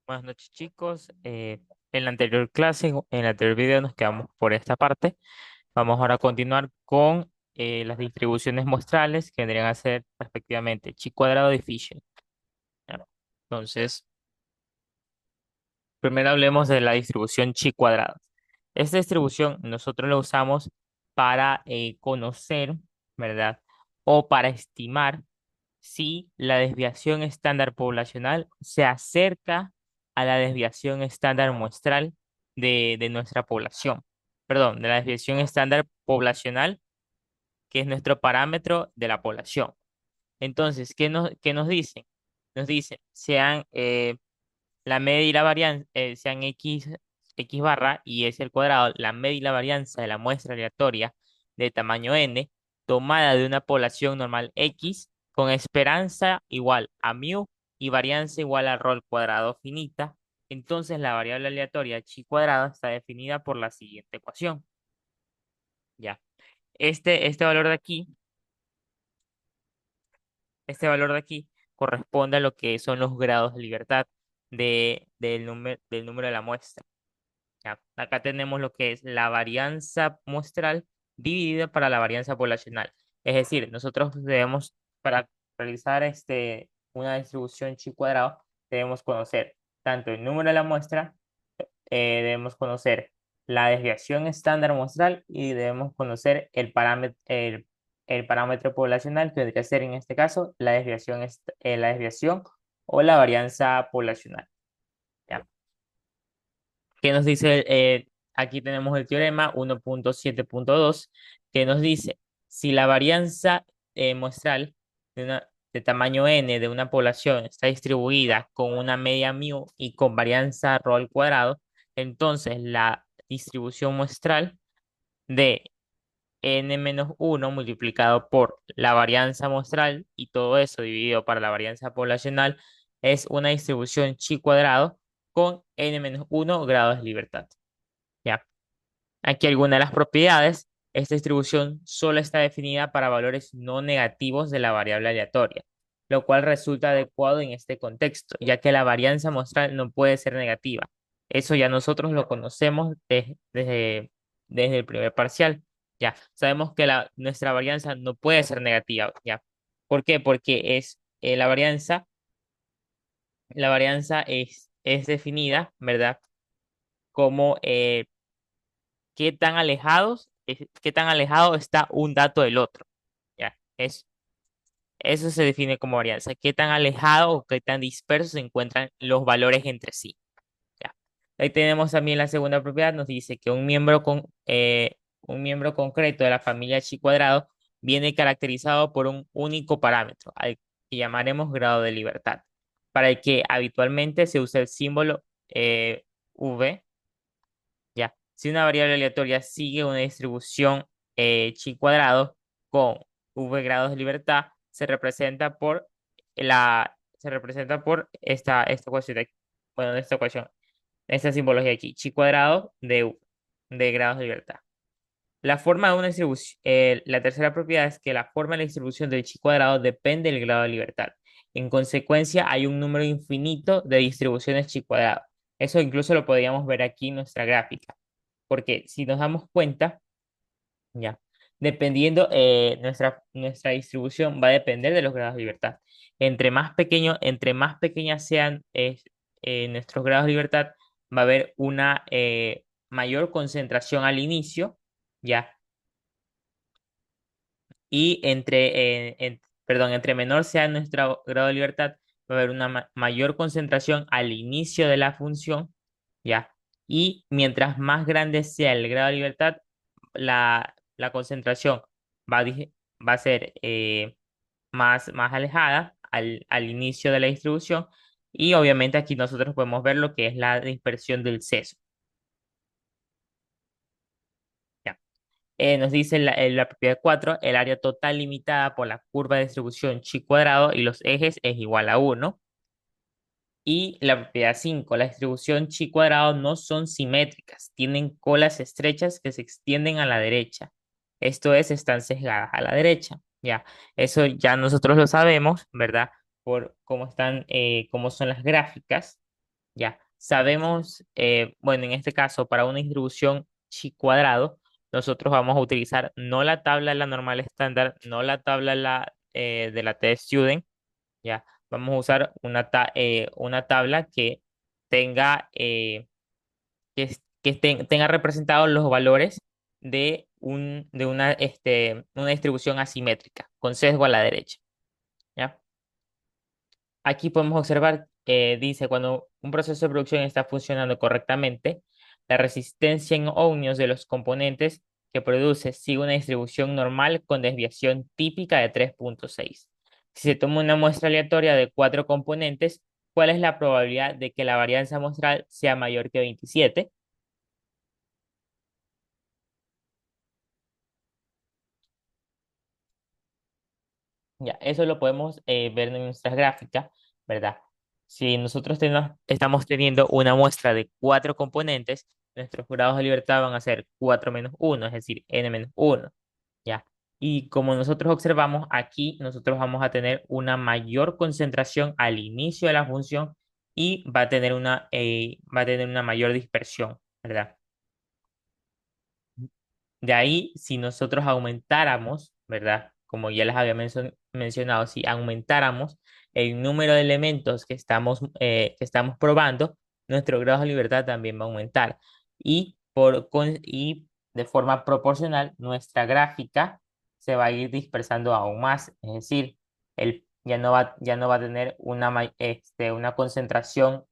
Buenas noches, chicos. En la anterior clase, en el anterior video nos quedamos por esta parte. Vamos ahora a continuar con las distribuciones muestrales que vendrían a ser respectivamente chi cuadrado y Fisher. ¿Ya? Entonces, primero hablemos de la distribución chi cuadrado. Esta distribución nosotros la usamos para conocer, ¿verdad? O para estimar si la desviación estándar poblacional se acerca a la desviación estándar muestral de nuestra población. Perdón, de la desviación estándar poblacional, que es nuestro parámetro de la población. Entonces, ¿qué nos dicen? Nos dicen, sean la media y la varianza, sean x barra y s al cuadrado, la media y la varianza de la muestra aleatoria de tamaño n, tomada de una población normal x, con esperanza igual a mu y varianza igual a rho al cuadrado finita. Entonces la variable aleatoria chi cuadrado está definida por la siguiente ecuación. Ya. Este valor de aquí, este valor de aquí corresponde a lo que son los grados de libertad del número de la muestra. Ya, acá tenemos lo que es la varianza muestral dividida para la varianza poblacional. Es decir, nosotros debemos, para realizar una distribución chi cuadrado, debemos conocer tanto el número de la muestra, debemos conocer la desviación estándar muestral y debemos conocer el parámetro poblacional, que vendría a ser en este caso la desviación o la varianza poblacional. ¿Ya? ¿Qué nos dice? Aquí tenemos el teorema 1.7.2 que nos dice, si la varianza muestral de tamaño n de una población está distribuida con una media mu y con varianza rho al cuadrado, entonces la distribución muestral de n-1 multiplicado por la varianza muestral y todo eso dividido para la varianza poblacional es una distribución chi cuadrado con n-1 grados de libertad. ¿Ya? Aquí algunas de las propiedades. Esta distribución solo está definida para valores no negativos de la variable aleatoria, lo cual resulta adecuado en este contexto, ya que la varianza muestral no puede ser negativa. Eso ya nosotros lo conocemos desde el primer parcial. Ya, sabemos que nuestra varianza no puede ser negativa. ¿Ya? ¿Por qué? Porque la varianza es definida, ¿verdad? Como qué tan alejado está un dato del otro. ¿Ya? Eso se define como varianza. Qué tan alejado o qué tan dispersos se encuentran los valores entre sí. ¿Ya? Ahí tenemos también la segunda propiedad, nos dice que un miembro concreto de la familia chi cuadrado viene caracterizado por un único parámetro, al que llamaremos grado de libertad, para el que habitualmente se usa el símbolo V. Ya, si una variable aleatoria sigue una distribución chi cuadrado con v grados de libertad, se representa por esta ecuación bueno, esta ecuación, esta simbología aquí, chi cuadrado de grados de libertad. La forma de una distribución, la tercera propiedad es que la forma de la distribución del chi cuadrado depende del grado de libertad. En consecuencia, hay un número infinito de distribuciones chi cuadrado. Eso incluso lo podríamos ver aquí en nuestra gráfica. Porque si nos damos cuenta, ya, dependiendo, nuestra distribución va a depender de los grados de libertad. Entre más pequeñas sean nuestros grados de libertad, va a haber una mayor concentración al inicio, ya, y perdón, entre menor sea nuestro grado de libertad, va a haber una mayor concentración al inicio de la función, ya, y mientras más grande sea el grado de libertad, la concentración va a ser más alejada al inicio de la distribución. Y obviamente aquí nosotros podemos ver lo que es la dispersión del seso. ¿Ya? Nos dice la propiedad 4, el área total limitada por la curva de distribución chi cuadrado y los ejes es igual a 1. Y la propiedad 5, la distribución chi cuadrado no son simétricas, tienen colas estrechas que se extienden a la derecha. Esto es, están sesgadas a la derecha. Ya, eso ya nosotros lo sabemos, ¿verdad? Por cómo son las gráficas. Ya, sabemos, bueno, en este caso, para una distribución chi cuadrado, nosotros vamos a utilizar no la tabla la normal estándar, no la tabla de la T-Student, ya, vamos a usar una tabla que tenga, tenga representados los valores de una distribución asimétrica, con sesgo a la derecha, ¿ya? Aquí podemos observar, dice, cuando un proceso de producción está funcionando correctamente, la resistencia en ohmios de los componentes que produce sigue una distribución normal con desviación típica de 3,6. Si se toma una muestra aleatoria de cuatro componentes, ¿cuál es la probabilidad de que la varianza muestral sea mayor que 27? Ya, eso lo podemos ver en nuestras gráficas, ¿verdad? Si nosotros estamos teniendo una muestra de cuatro componentes, nuestros grados de libertad van a ser 4 menos uno, es decir, n menos uno, ¿ya? Y como nosotros observamos aquí, nosotros vamos a tener una mayor concentración al inicio de la función y va a tener una mayor dispersión, ¿verdad? De ahí, si nosotros aumentáramos, ¿verdad? Como ya les había mencionado, si aumentáramos el número de elementos que estamos probando, nuestro grado de libertad también va a aumentar. Y de forma proporcional, nuestra gráfica se va a ir dispersando aún más. Es decir, ya no va a tener una concentración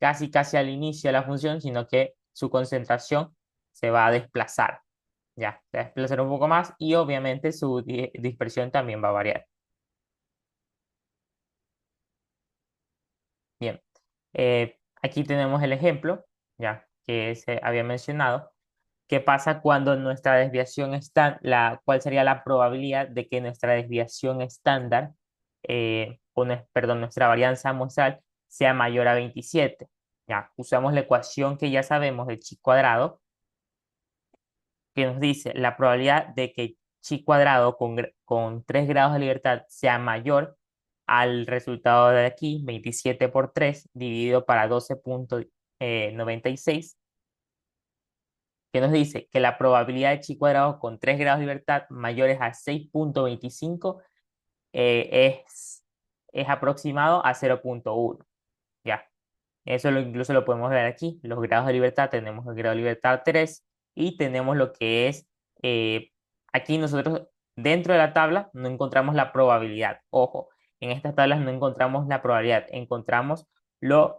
casi al inicio de la función, sino que su concentración se va a desplazar, ya, se va a desplazar un poco más y obviamente su dispersión también va a variar. Bien, aquí tenemos el ejemplo, ya, que se había mencionado. ¿Qué pasa cuando nuestra desviación está, cuál sería la probabilidad de que nuestra desviación estándar, perdón, nuestra varianza muestral sea mayor a 27? Ya, usamos la ecuación que ya sabemos de chi cuadrado, que nos dice la probabilidad de que chi cuadrado con 3 grados de libertad sea mayor al resultado de aquí, 27 por 3 dividido para 12,96, que nos dice que la probabilidad de chi cuadrado con 3 grados de libertad mayores a 6,25 es aproximado a 0,1. Ya. Incluso lo podemos ver aquí. Los grados de libertad, tenemos el grado de libertad 3 y tenemos lo que es, aquí nosotros dentro de la tabla no encontramos la probabilidad. Ojo, en estas tablas no encontramos la probabilidad, encontramos los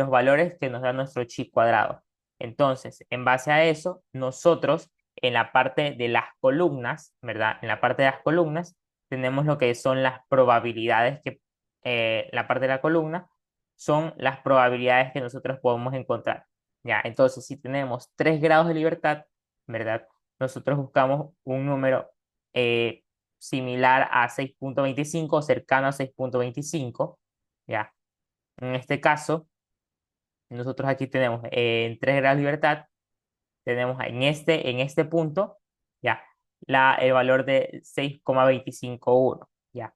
valores que nos da nuestro chi cuadrado. Entonces, en base a eso, nosotros en la parte de las columnas, ¿verdad? En la parte de las columnas tenemos lo que son las probabilidades la parte de la columna son las probabilidades que nosotros podemos encontrar. Ya, entonces, si tenemos 3 grados de libertad, ¿verdad? Nosotros buscamos un número eh, similar a 6,25, cercano a 6,25. Ya, en este caso, nosotros aquí tenemos en 3 grados de libertad, tenemos en este punto, ya, el valor de 6,251. Ya.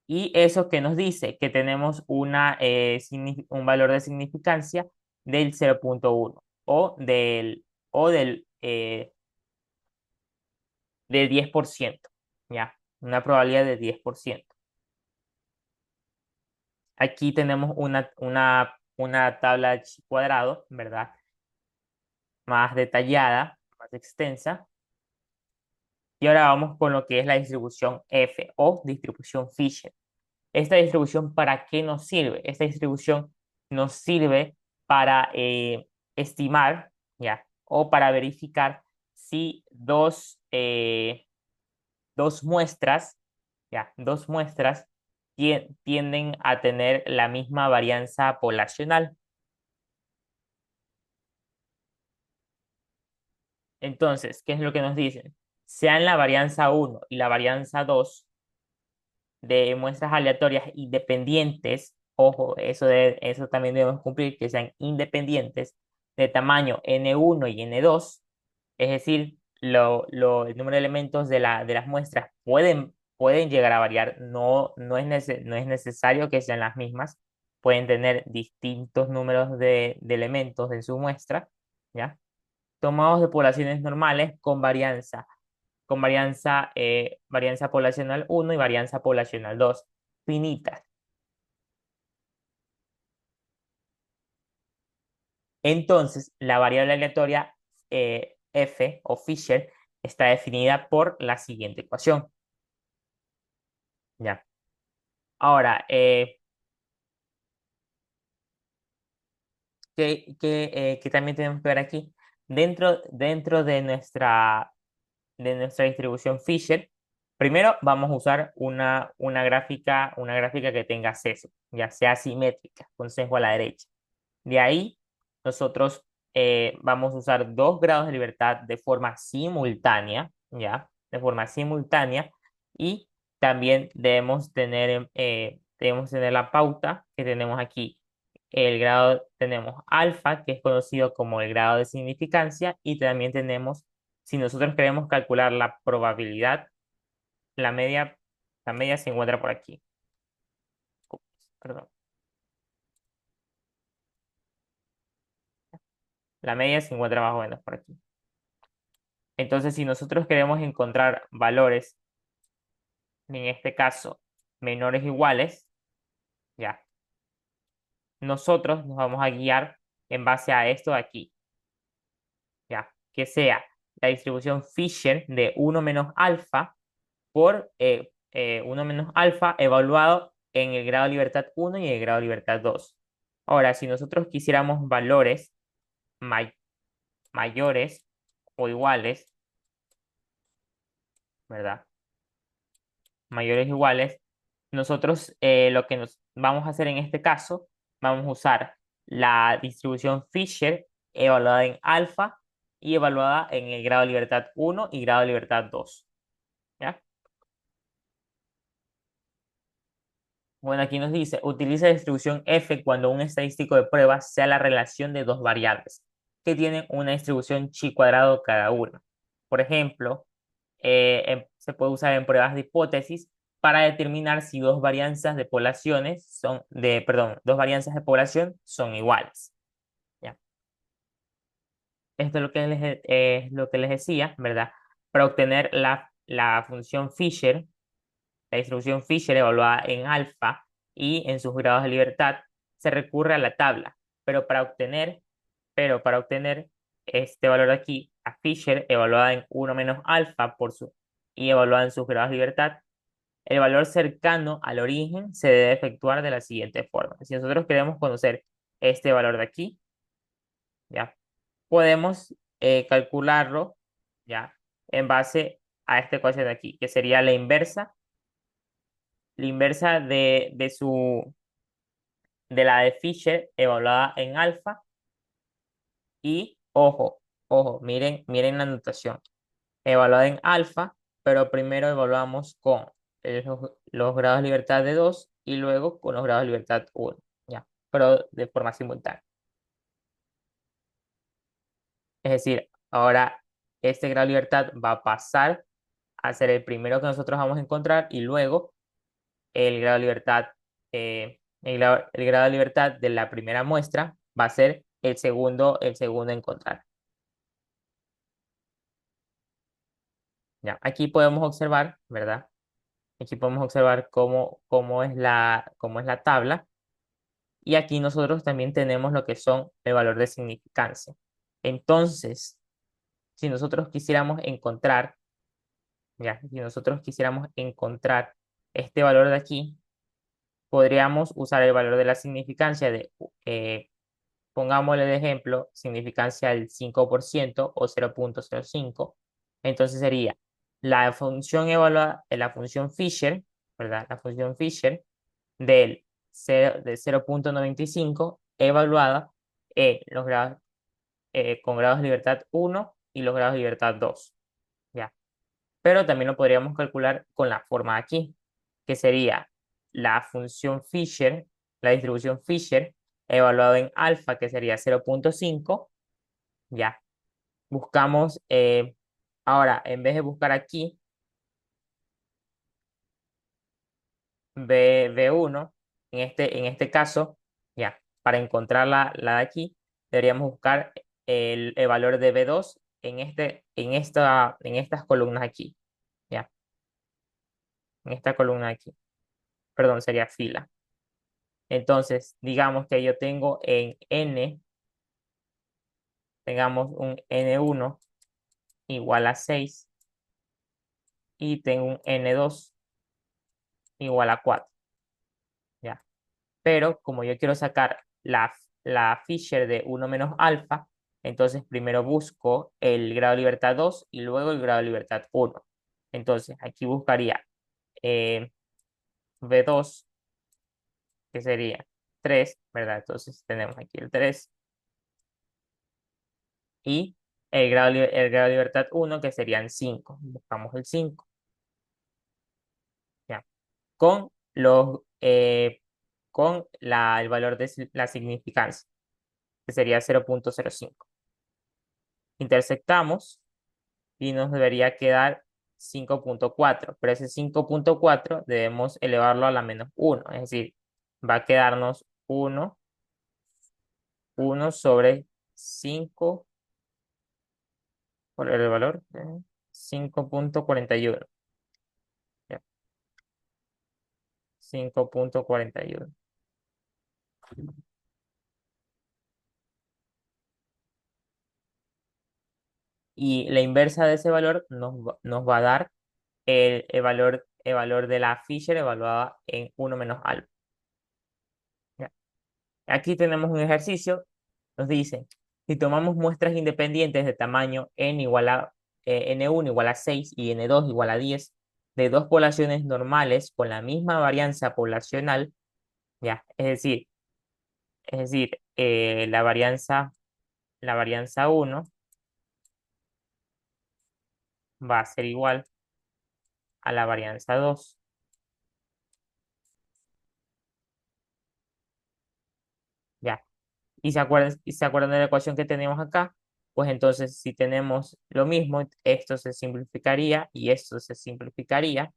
Y eso que nos dice que tenemos un valor de significancia del 0,1 del 10%, ¿ya? Una probabilidad de 10%. Aquí tenemos una tabla de chi cuadrado, ¿verdad? Más detallada, más extensa. Y ahora vamos con lo que es la distribución F o distribución Fisher. ¿Esta distribución para qué nos sirve? Esta distribución nos sirve para estimar, ¿ya? O para verificar si dos muestras, ¿ya? Dos muestras tienden a tener la misma varianza poblacional. Entonces, ¿qué es lo que nos dicen? Sean la varianza uno y la varianza 2 de muestras aleatorias independientes, ojo, eso también debemos cumplir, que sean independientes de tamaño N1 y N2, es decir, el número de elementos de las muestras pueden pueden llegar a variar, no es necesario que sean las mismas, pueden tener distintos números de elementos en su muestra, ¿ya? Tomados de poblaciones normales con varianza poblacional 1 y varianza poblacional 2 finitas. Entonces, la variable aleatoria f o Fisher está definida por la siguiente ecuación. ¿Ya? Ahora, ¿qué también tenemos que ver aquí? Dentro de nuestra distribución Fisher, primero vamos a usar una gráfica que tenga sesgo, ya sea simétrica, con sesgo a la derecha. De ahí, nosotros vamos a usar 2 grados de libertad de forma simultánea, ¿ya? De forma simultánea. Y también debemos tener la pauta que tenemos aquí. Tenemos alfa, que es conocido como el grado de significancia, y también tenemos, si nosotros queremos calcular la probabilidad, la media, la media se encuentra por aquí. Ups, perdón. La media se encuentra más o menos por aquí. Entonces, si nosotros queremos encontrar valores, en este caso, menores o iguales, ya, nosotros nos vamos a guiar en base a esto de aquí, ya, que sea la distribución Fisher de 1 menos alfa por 1 menos alfa evaluado en el grado de libertad 1 y el grado de libertad 2. Ahora, si nosotros quisiéramos valores mayores o iguales, ¿verdad? Mayores o iguales, nosotros lo que nos vamos a hacer en este caso, vamos a usar la distribución Fisher evaluada en alfa y evaluada en el grado de libertad 1 y grado de libertad 2. ¿Ya? Bueno, aquí nos dice, utiliza la distribución F cuando un estadístico de prueba sea la relación de dos variables que tienen una distribución chi cuadrado cada una. Por ejemplo, se puede usar en pruebas de hipótesis para determinar si dos varianzas de población son iguales. ¿Ya? Esto es lo que les decía, ¿verdad? Para obtener la función Fisher, la distribución Fisher evaluada en alfa y en sus grados de libertad, se recurre a la tabla, pero para obtener este valor de aquí, a Fisher evaluada en 1 menos alfa y evaluada en sus grados de libertad, el valor cercano al origen se debe efectuar de la siguiente forma. Si nosotros queremos conocer este valor de aquí, ¿ya? Podemos calcularlo, ¿ya? En base a esta ecuación de aquí, que sería la inversa de la de Fisher evaluada en alfa y, miren la notación, evaluada en alfa, pero primero evaluamos con los grados de libertad de 2 y luego con los grados de libertad 1, ¿ya? Pero de forma simultánea. Es decir, ahora este grado de libertad va a pasar a ser el primero que nosotros vamos a encontrar y luego el grado de libertad, el grado de libertad de la primera muestra va a ser el segundo a encontrar. ¿Ya? Aquí podemos observar, ¿verdad? Aquí podemos observar cómo es la tabla. Y aquí nosotros también tenemos lo que son el valor de significancia. Entonces, si nosotros quisiéramos encontrar, ya, si nosotros quisiéramos encontrar este valor de aquí, podríamos usar el valor de la significancia pongámosle de ejemplo, significancia del 5% o 0,05. Entonces sería la función evaluada, la función Fisher, ¿verdad? La función Fisher de 0,95 evaluada con grados de libertad 1 y los grados de libertad 2. ¿Ya? Pero también lo podríamos calcular con la forma de aquí, que sería la función Fisher, la distribución Fisher, evaluado en alfa, que sería 0,5. Ya, buscamos, ahora, en vez de buscar aquí, B1, en este caso, ya, para encontrar la de aquí, deberíamos buscar el valor de B2 en estas columnas aquí, ya, en esta columna aquí, perdón, sería fila. Entonces, digamos que yo tengo en N, tengamos un N1 igual a 6 y tengo un N2 igual a 4, ya. Pero como yo quiero sacar la Fisher de 1 menos alfa, entonces primero busco el grado de libertad 2 y luego el grado de libertad 1. Entonces aquí buscaría eh, B2, que sería 3, ¿verdad? Entonces tenemos aquí el 3 y el grado de libertad 1, que serían 5. Buscamos el 5, ¿ya? Con, los, el valor de la significancia, que sería 0,05. Intersectamos y nos debería quedar 5,4, pero ese 5,4 debemos elevarlo a la menos 1, es decir, va a quedarnos 1 sobre 5 por el valor 5,41, ya, 5,41. Y la inversa de ese valor nos va a dar el valor de la Fisher evaluada en 1 menos alfa. ¿Ya? Aquí tenemos un ejercicio. Nos dice, si tomamos muestras independientes de tamaño n1 igual a 6 y n2 igual a 10 de dos poblaciones normales con la misma varianza poblacional, ya, es decir, la varianza 1 va a ser igual a la varianza 2, ya. ¿Y se acuerdan de la ecuación que tenemos acá? Pues entonces, si tenemos lo mismo, esto se simplificaría y esto se simplificaría,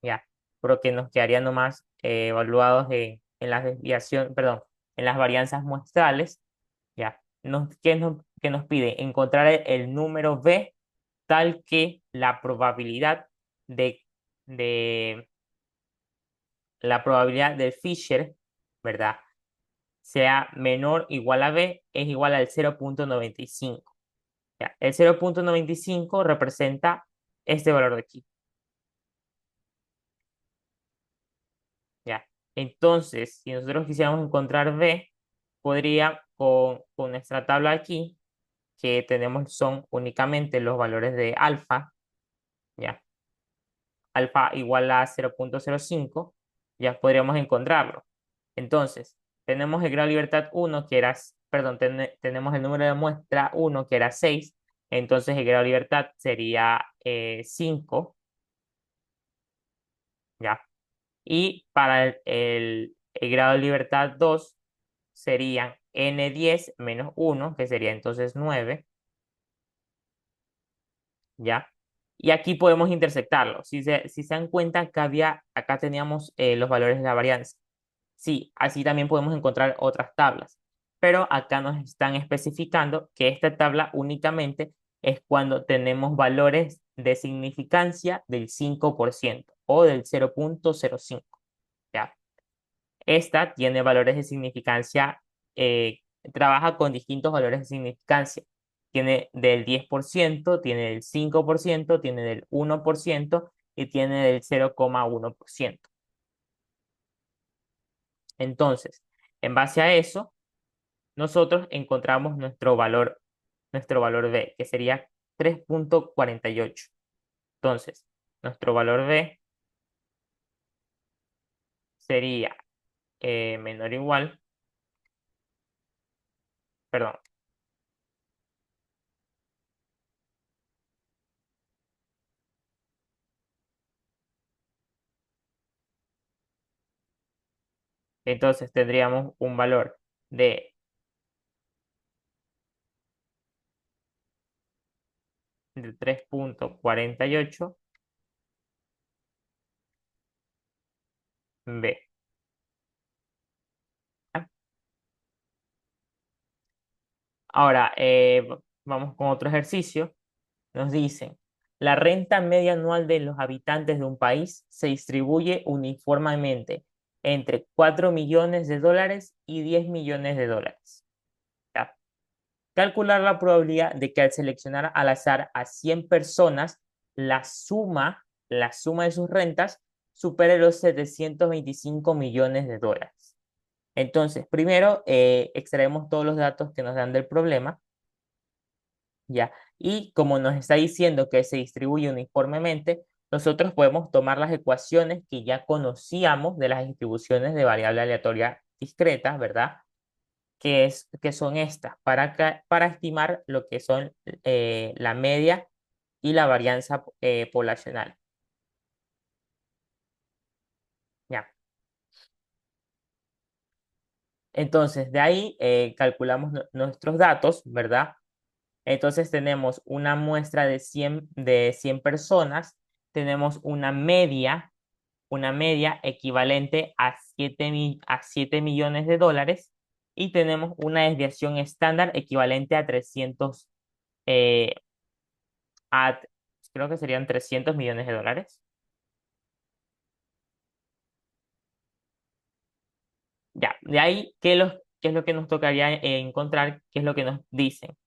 ya, porque nos quedarían nomás evaluados en las desviación, perdón, en las varianzas muestrales, ya. ¿Qué nos pide? Encontrar el número B tal que de, la probabilidad de Fisher, ¿verdad? Sea menor o igual a B, es igual al 0,95. ¿Ya? El 0,95 representa este valor de aquí. ¿Ya? Entonces, si nosotros quisiéramos encontrar B, podría con nuestra tabla aquí, que tenemos son únicamente los valores de alfa, ¿ya? Alfa igual a 0,05, ya podríamos encontrarlo. Entonces, tenemos el grado de libertad 1, que era, perdón, tenemos el número de muestra 1, que era 6, entonces el grado de libertad sería 5, ¿ya? Y para el grado de libertad 2 serían n10 menos 1, que sería entonces 9, ¿ya? Y aquí podemos intersectarlo. Si se dan cuenta que acá teníamos los valores de la varianza. Sí, así también podemos encontrar otras tablas. Pero acá nos están especificando que esta tabla únicamente es cuando tenemos valores de significancia del 5% o del 0,05. ¿Ya? Esta tiene valores de significancia, trabaja con distintos valores de significancia. Tiene del 10%, tiene del 5%, tiene del 1% y tiene del 0,1%. Entonces, en base a eso, nosotros encontramos nuestro valor B, que sería 3,48. Entonces, nuestro valor B sería menor o igual, perdón, entonces tendríamos un valor de 3,48 B. ¿Ya? Ahora, vamos con otro ejercicio. Nos dicen, la renta media anual de los habitantes de un país se distribuye uniformemente entre 4 millones de dólares y 10 millones de dólares. ¿Ya? Calcular la probabilidad de que al seleccionar al azar a 100 personas, la suma de sus rentas supere los 725 millones de dólares. Entonces, primero extraemos todos los datos que nos dan del problema, ¿ya? Y como nos está diciendo que se distribuye uniformemente, nosotros podemos tomar las ecuaciones que ya conocíamos de las distribuciones de variable aleatoria discreta, ¿verdad? Que son estas, para estimar lo que son la media y la varianza poblacional. ¿Ya? Entonces, de ahí calculamos nuestros datos, ¿verdad? Entonces tenemos una muestra de 100 personas, tenemos una media equivalente a 7 millones de dólares y tenemos una desviación estándar equivalente a 300, eh, a, creo que serían 300 millones de dólares. Ya, de ahí, ¿qué es lo que nos tocaría encontrar? ¿Qué es lo que nos dicen?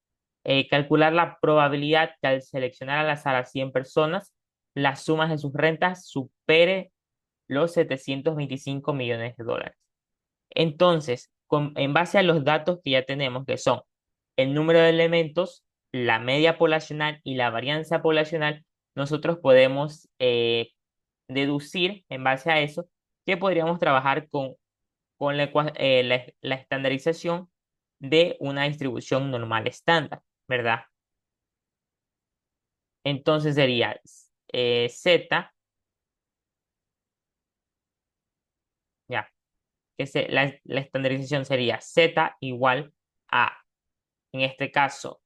Calcular la probabilidad que al seleccionar al azar a 100 personas, las sumas de sus rentas supere los 725 millones de dólares. Entonces, en base a los datos que ya tenemos, que son el número de elementos, la media poblacional y la varianza poblacional, nosotros podemos deducir en base a eso que podríamos trabajar con la estandarización de una distribución normal estándar, ¿verdad? Entonces sería Z, ya, la estandarización sería Z igual a, en este caso,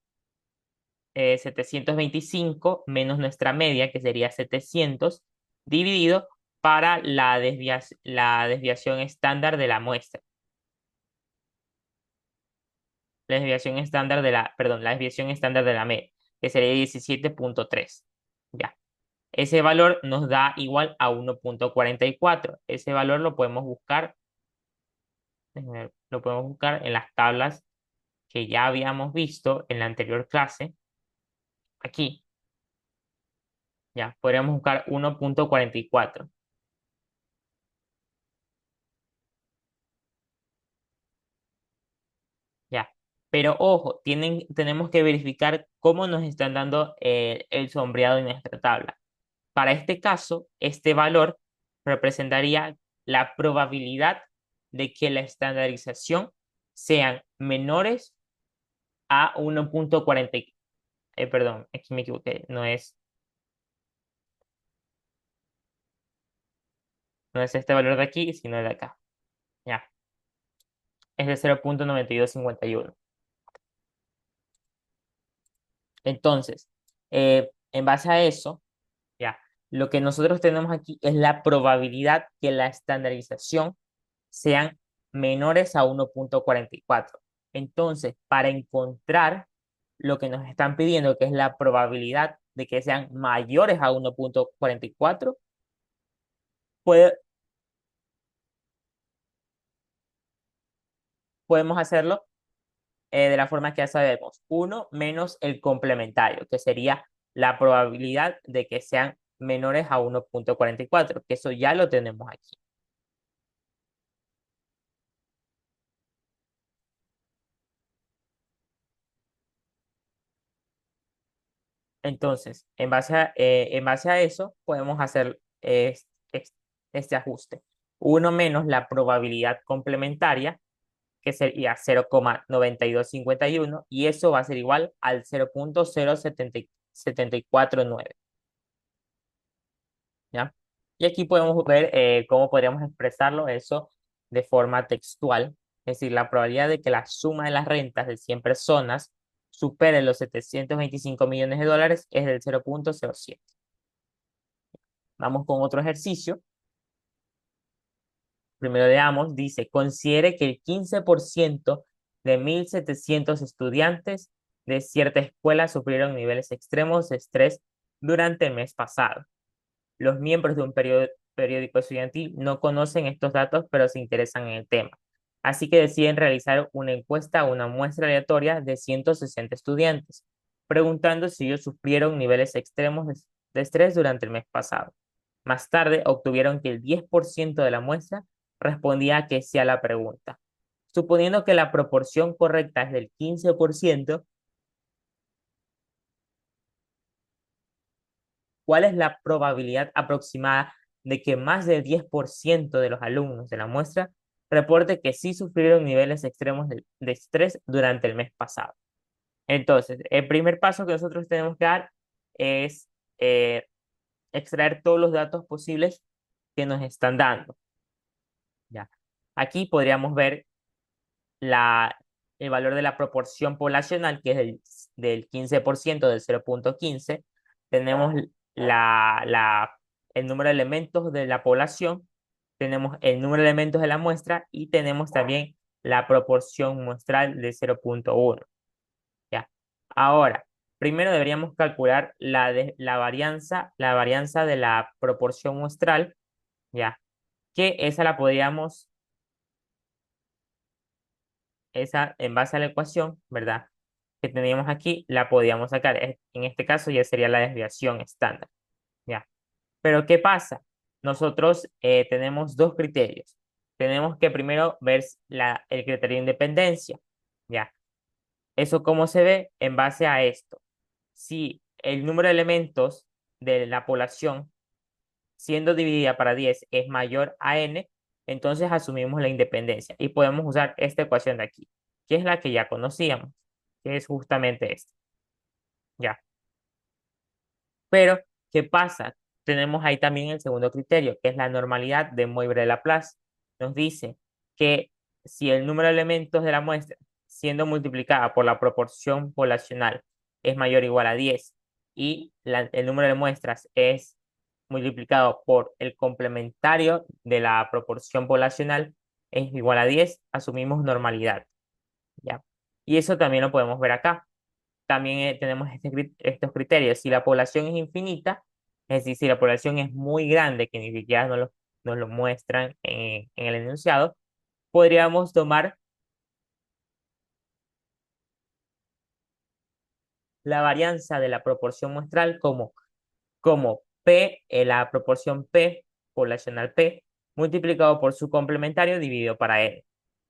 725 menos nuestra media, que sería 700, dividido para la desviación estándar de la muestra. La desviación estándar perdón, la desviación estándar de la media, que sería 17,3. Ya. Ese valor nos da igual a 1,44. Ese valor lo podemos buscar en las tablas que ya habíamos visto en la anterior clase. Aquí, ya, podríamos buscar 1,44. Ya. Pero ojo, tenemos que verificar cómo nos están dando el sombreado en nuestra tabla. Para este caso, este valor representaría la probabilidad de que la estandarización sean menores a 1,40. Perdón, aquí me equivoqué. No es este valor de aquí, sino de acá. Ya. Es de 0,9251. Entonces, en base a eso, ya, lo que nosotros tenemos aquí es la probabilidad que la estandarización sean menores a 1,44. Entonces, para encontrar lo que nos están pidiendo, que es la probabilidad de que sean mayores a 1,44, puede- podemos hacerlo de la forma que ya sabemos. Uno menos el complementario, que sería la probabilidad de que sean menores a 1,44, que eso ya lo tenemos aquí. Entonces, en base a eso, podemos hacer este ajuste. Uno menos la probabilidad complementaria, que sería 0,9251, y eso va a ser igual al 0,0749. ¿Ya? Y aquí podemos ver cómo podríamos expresarlo eso de forma textual, es decir, la probabilidad de que la suma de las rentas de 100 personas supere los 725 millones de dólares es del 0,07. Vamos con otro ejercicio. Primero leamos, dice, considere que el 15% de 1.700 estudiantes de cierta escuela sufrieron niveles extremos de estrés durante el mes pasado. Los miembros de un periódico estudiantil no conocen estos datos, pero se interesan en el tema. Así que deciden realizar una encuesta o una muestra aleatoria de 160 estudiantes, preguntando si ellos sufrieron niveles extremos de estrés durante el mes pasado. Más tarde obtuvieron que el 10% de la muestra respondía que sí a la pregunta. Suponiendo que la proporción correcta es del 15%, ¿cuál es la probabilidad aproximada de que más del 10% de los alumnos de la muestra reporte que sí sufrieron niveles extremos de estrés durante el mes pasado? Entonces, el primer paso que nosotros tenemos que dar es eh, extraer todos los datos posibles que nos están dando. ¿Ya? Aquí podríamos ver la, el valor de la proporción poblacional, que es del 15%, del 0,15. Tenemos el número de elementos de la población, tenemos el número de elementos de la muestra y tenemos también la proporción muestral de 0,1. ¿Ya? Ahora, primero deberíamos calcular la varianza de la proporción muestral, ¿ya? Que esa la podríamos, esa en base a la ecuación, ¿verdad? Que teníamos aquí, la podíamos sacar. En este caso ya sería la desviación estándar, ¿ya? Pero ¿qué pasa? Nosotros tenemos dos criterios. Tenemos que primero ver el criterio de independencia, ¿ya? ¿Eso cómo se ve? En base a esto. Si el número de elementos de la población siendo dividida para 10 es mayor a n, entonces asumimos la independencia y podemos usar esta ecuación de aquí, que es la que ya conocíamos, que es justamente esta. Ya. Pero, ¿qué pasa? Tenemos ahí también el segundo criterio, que es la normalidad de Moivre de Laplace. Nos dice que si el número de elementos de la muestra, siendo multiplicada por la proporción poblacional, es mayor o igual a 10 y el número de muestras es multiplicado por el complementario de la proporción poblacional es igual a 10, asumimos normalidad. ¿Ya? Y eso también lo podemos ver acá. También tenemos estos criterios. Si la población es infinita, es decir, si la población es muy grande, que ni siquiera nos lo muestran en el enunciado, podríamos tomar la varianza de la proporción muestral como P, la proporción P, poblacional P, multiplicado por su complementario dividido para N.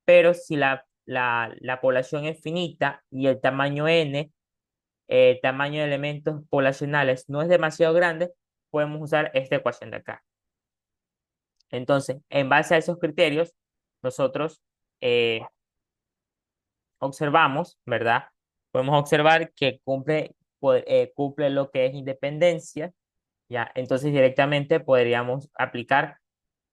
Pero si la población es finita y el tamaño N, el tamaño de elementos poblacionales no es demasiado grande, podemos usar esta ecuación de acá. Entonces, en base a esos criterios, nosotros eh, observamos, ¿verdad? Podemos observar que cumple lo que es independencia, ¿ya? Entonces, directamente podríamos aplicar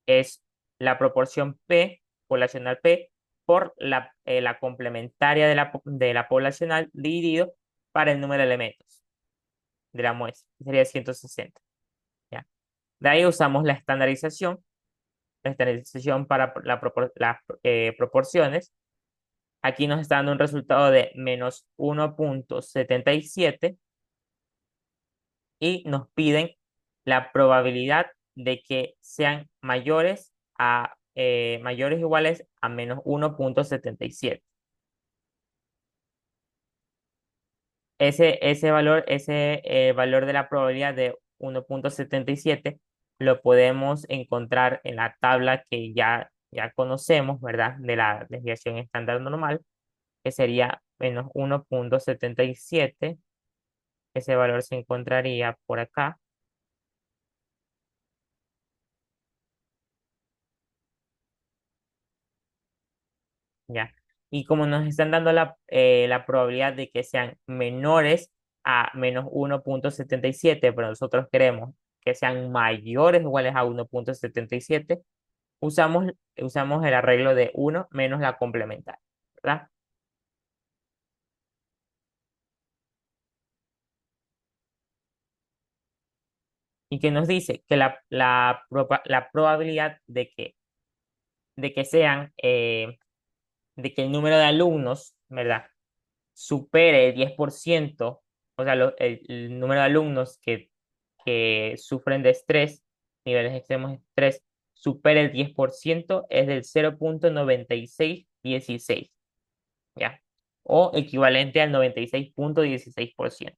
es la proporción P, poblacional P, por la complementaria de la poblacional dividido para el número de elementos de la muestra, que sería 160. ¿Ya? De ahí usamos la estandarización para las proporciones. Aquí nos está dando un resultado de menos 1,77 y nos piden la probabilidad de que sean mayores o iguales a menos 1,77. Ese valor de la probabilidad de 1,77 lo podemos encontrar en la tabla que ya conocemos, ¿verdad? De la desviación estándar normal, que sería menos 1,77. Ese valor se encontraría por acá, ¿ya? Y como nos están dando la probabilidad de que sean menores a menos 1,77, pero nosotros queremos que sean mayores o iguales a 1,77, usamos el arreglo de 1 menos la complementaria, ¿verdad? Y que nos dice que la probabilidad de que de que sean, de que el número de alumnos, ¿verdad? Supere el 10%, o sea, el número de alumnos que sufren de estrés, niveles extremos de estrés, supere el 10%, es del 0,9616, ¿ya? O equivalente al 96,16%.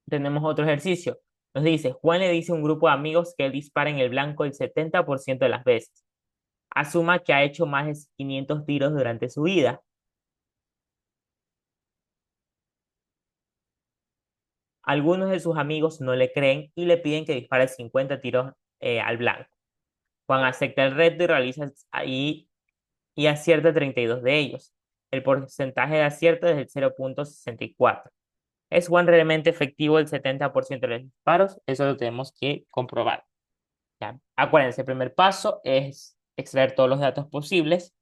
Tenemos otro ejercicio. Nos dice, Juan le dice a un grupo de amigos que él dispara en el blanco el 70% de las veces. Asuma que ha hecho más de 500 tiros durante su vida. Algunos de sus amigos no le creen y le piden que dispare 50 tiros al blanco. Juan acepta el reto y realiza y acierta 32 de ellos. El porcentaje de acierto es del 0,64. ¿Es Juan realmente efectivo el 70% de los disparos? Eso lo tenemos que comprobar. ¿Ya? Acuérdense, el primer paso es extraer todos los datos posibles.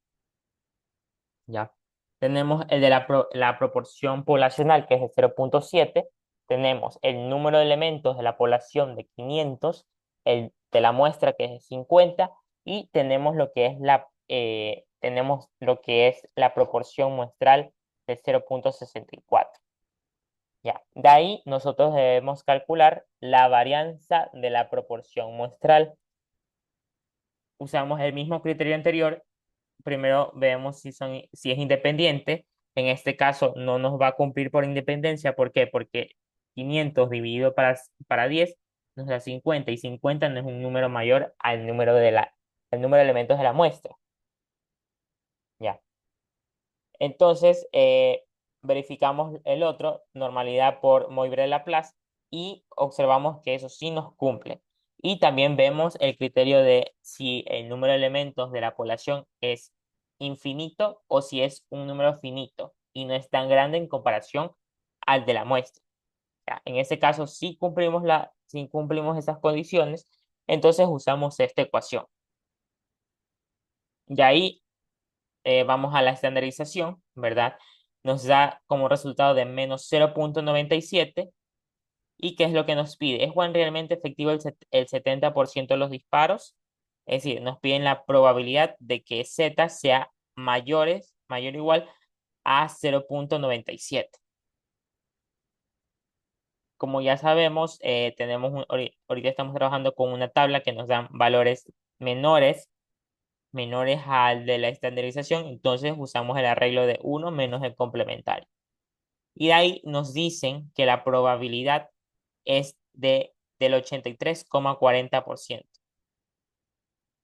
¿Ya? Tenemos el de la proporción poblacional, que es el 0,7. Tenemos el número de elementos de la población de 500, el de la muestra, que es de 50, y tenemos tenemos lo que es la proporción muestral de 0,64. Ya. De ahí nosotros debemos calcular la varianza de la proporción muestral. Usamos el mismo criterio anterior. Primero vemos si es independiente. En este caso no nos va a cumplir por independencia. ¿Por qué? Porque 500 dividido para 10 nos da 50 y 50 no es un número mayor al número de elementos de la muestra. Ya. Entonces, verificamos el otro, normalidad por Moivre-Laplace, y observamos que eso sí nos cumple. Y también vemos el criterio de si el número de elementos de la población es infinito o si es un número finito y no es tan grande en comparación al de la muestra. Ya, en ese caso, si cumplimos esas condiciones, entonces usamos esta ecuación. Y ahí vamos a la estandarización, ¿verdad? Nos da como resultado de menos 0,97. ¿Y qué es lo que nos pide? ¿Es Juan realmente efectivo el 70% de los disparos? Es decir, nos piden la probabilidad de que Z sea mayor o igual a 0,97. Como ya sabemos, ahorita estamos trabajando con una tabla que nos dan valores menores al de la estandarización, entonces usamos el arreglo de uno menos el complementario. Y de ahí nos dicen que la probabilidad es del 83,40%.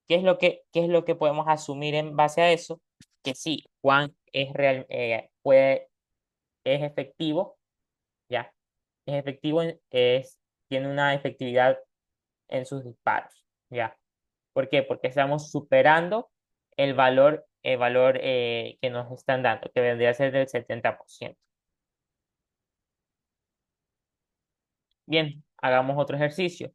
¿Qué es lo que podemos asumir en base a eso? Que sí, Juan es efectivo, ¿ya? Es efectivo, tiene una efectividad en sus disparos, ¿ya? ¿Por qué? Porque estamos superando el valor que nos están dando, que vendría a ser del 70%. Bien, hagamos otro ejercicio.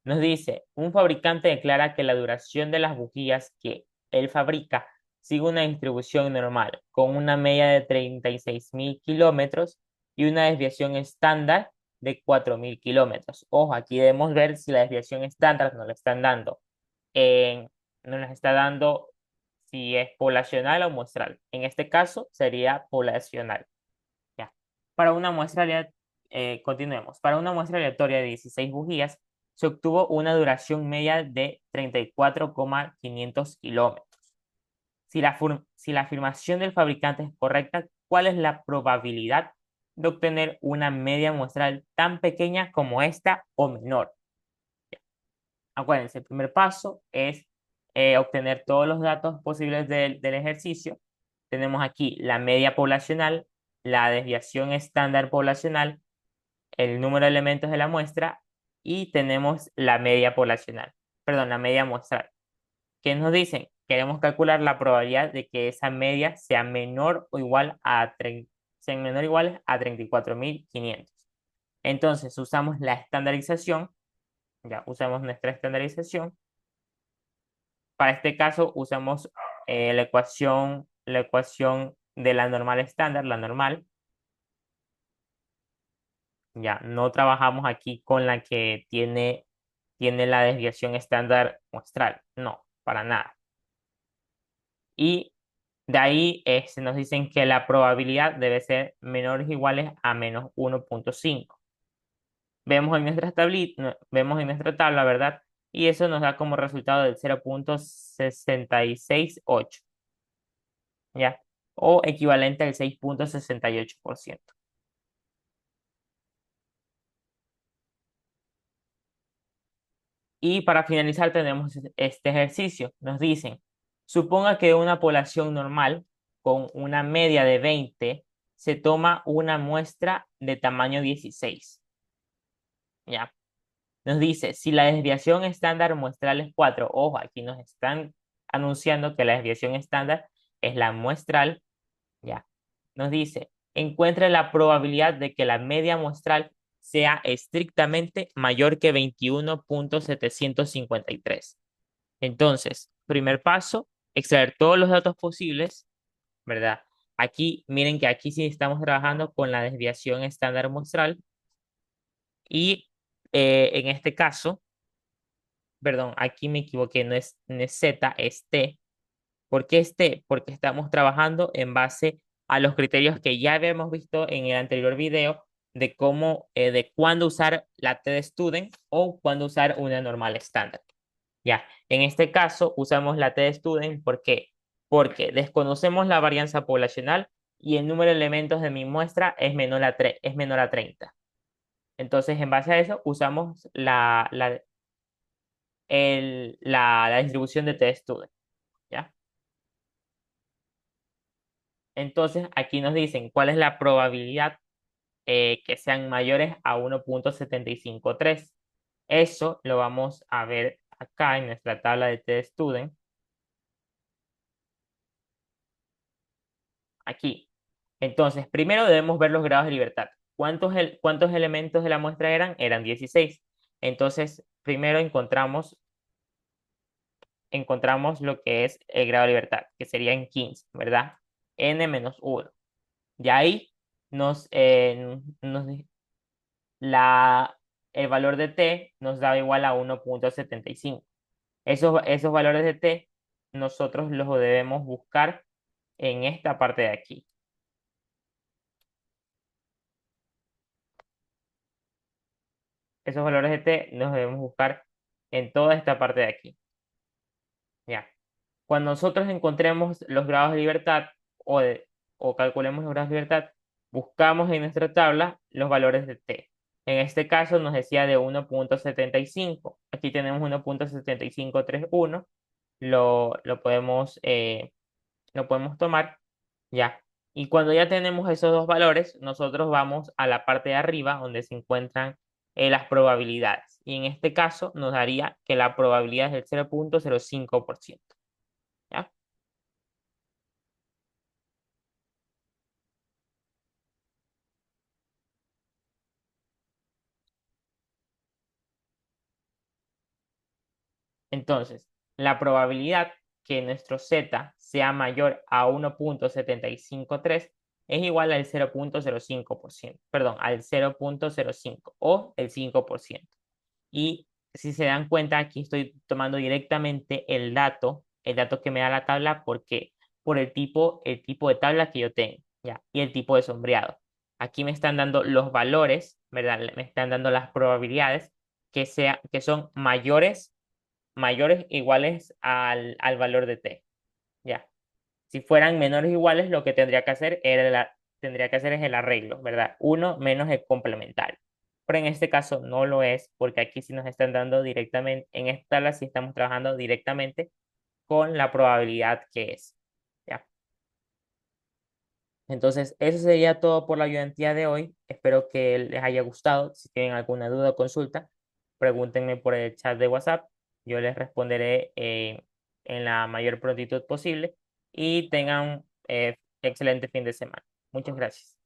Nos dice, un fabricante declara que la duración de las bujías que él fabrica sigue una distribución normal, con una media de 36.000 kilómetros y una desviación estándar de 4.000 kilómetros. Ojo, aquí debemos ver si la desviación estándar nos la están dando. Nos la está dando si es poblacional o muestral. En este caso sería poblacional. Ya. Para una muestra continuemos. Para una muestra aleatoria de 16 bujías, se obtuvo una duración media de 34,500 kilómetros. Si la afirmación del fabricante es correcta, ¿cuál es la probabilidad de obtener una media muestral tan pequeña como esta o menor? Acuérdense, el primer paso es obtener todos los datos posibles del ejercicio. Tenemos aquí la media poblacional, la desviación estándar poblacional, el número de elementos de la muestra y tenemos la media poblacional, perdón, la media muestral. ¿Qué nos dicen? Queremos calcular la probabilidad de que esa media sea menor o igual a, sean menor o iguales a 34.500. Entonces usamos la estandarización, ya usamos nuestra estandarización. Para este caso usamos la ecuación de la normal estándar, la normal. Ya, no trabajamos aquí con la que tiene la desviación estándar muestral. No, para nada. Y de ahí nos dicen que la probabilidad debe ser menores o iguales a menos 1,5. Vemos en nuestra tabla, ¿verdad? Y eso nos da como resultado del 0,668, ¿ya? O equivalente al 6,68%. Y para finalizar tenemos este ejercicio. Nos dicen, suponga que una población normal con una media de 20 se toma una muestra de tamaño 16. ¿Ya? Nos dice, si la desviación estándar muestral es 4, ojo, aquí nos están anunciando que la desviación estándar es la muestral, ¿ya? Nos dice, encuentre la probabilidad de que la media muestral sea estrictamente mayor que 21,753. Entonces, primer paso, extraer todos los datos posibles, ¿verdad? Aquí, miren que aquí sí estamos trabajando con la desviación estándar muestral y en este caso, perdón, aquí me equivoqué, no es Z, es T. ¿Por qué es T? Porque estamos trabajando en base a los criterios que ya habíamos visto en el anterior video de cómo, de cuándo usar la T de student o cuándo usar una normal estándar. Ya, en este caso usamos la T de student, ¿por qué? Porque desconocemos la varianza poblacional y el número de elementos de mi muestra es menor a 30. Entonces, en base a eso, usamos la distribución de T de student, ¿ya? Entonces, aquí nos dicen cuál es la probabilidad que sean mayores a 1,753. Eso lo vamos a ver acá en nuestra tabla de T de student. Aquí. Entonces, primero debemos ver los grados de libertad. ¿Cuántos elementos de la muestra eran? Eran 16. Entonces, primero encontramos lo que es el grado de libertad, que serían 15, ¿verdad? N-1. Y ahí nos, nos, la, el valor de t nos da igual a 1,75. Esos valores de t nosotros los debemos buscar en esta parte de aquí. Esos valores de t los debemos buscar en toda esta parte de aquí. ¿Ya? Cuando nosotros encontremos los grados de libertad o calculemos los grados de libertad, buscamos en nuestra tabla los valores de t. En este caso nos decía de 1,75. Aquí tenemos 1,7531. Lo podemos tomar, ya. Y cuando ya tenemos esos dos valores, nosotros vamos a la parte de arriba donde se encuentran las probabilidades. Y en este caso nos daría que la probabilidad es del 0,05%. ¿Ya? Entonces, la probabilidad que nuestro z sea mayor a 1,753 es igual al 0,05%, perdón, al 0,05 o el 5%. Y si se dan cuenta, aquí estoy tomando directamente el dato que me da la tabla, porque por el tipo de tabla que yo tengo, ¿ya? Y el tipo de sombreado. Aquí me están dando los valores, ¿verdad? Me están dando las probabilidades que son mayores o iguales al valor de t, ¿ya? Si fueran menores o iguales, lo que tendría que hacer es el arreglo, ¿verdad? Uno menos el complementario. Pero en este caso no lo es, porque aquí sí nos están dando directamente, en esta tabla sí estamos trabajando directamente con la probabilidad que es. ¿Ya? Entonces, eso sería todo por la ayudantía de hoy. Espero que les haya gustado. Si tienen alguna duda o consulta, pregúntenme por el chat de WhatsApp. Yo les responderé en la mayor prontitud posible y tengan excelente fin de semana. Muchas gracias.